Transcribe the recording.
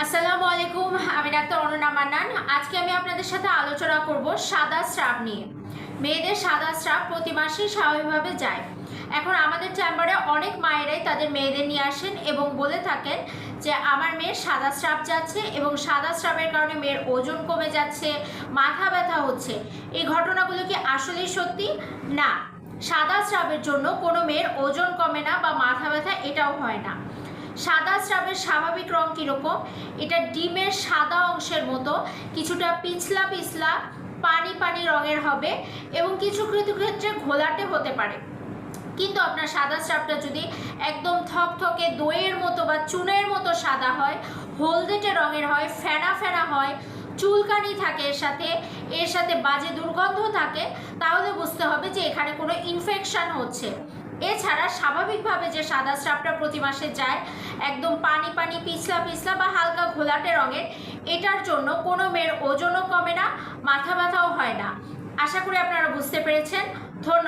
আসসালামু আলাইকুম, আমি ডাক্তার অনন্যা মান্নান। আজকে আমি আপনাদের সাথে আলোচনা করব সাদা স্রাব নিয়ে। মেয়েদের সাদা স্রাব প্রতি মাসেই স্বাভাবিকভাবে যায়। এখন আমাদের চেম্বারে অনেক মায়েরাই তাদের মেয়েদের নিয়ে আসেন এবং বলে থাকেন যে আমার মেয়ের সাদা স্রাব যাচ্ছে এবং সাদা স্রাবের কারণে মেয়ের ওজন কমে যাচ্ছে, মাথা ব্যথা হচ্ছে। এই ঘটনাগুলো কি আসলেই সত্যি? না, সাদা স্রাবের জন্য কোনো মেয়ের ওজন কমে না বা মাথা ব্যথা এটাও হয় না। সাদা স্রাবের স্বাভাবিক রং কীরকম? এটা ডিমের সাদা অংশের মতো কিছুটা পিছলা পিছলা পানি পানি রঙের হবে এবং কিছু ক্ষেত্রে ঘোলাটে হতে পারে। কিন্তু আপনার সাদা স্রাবটা যদি একদম থকথকে দইয়ের মতো বা চুনের মতো সাদা হয়, হলদেটে রঙের হয়, ফেনা ফেনা হয়, চুলকানি থাকে, এর সাথে বাজে দুর্গন্ধ থাকে, তাহলে বুঝতে হবে যে এখানে কোনো ইনফেকশন হচ্ছে। এছাড়া স্বাভাবিকভাবে যে সাদা স্রাবটা প্রতি মাসে যায় একদম পানি পানি পিছলা পিছলা বা হালকা ঘোলাটে রঙের, এটার জন্য কোনো মেয়ের ওজনও কমে না, মাথা ব্যথাও হয় না। আশা করি আপনারা বুঝতে পেরেছেন। ধন্যবাদ।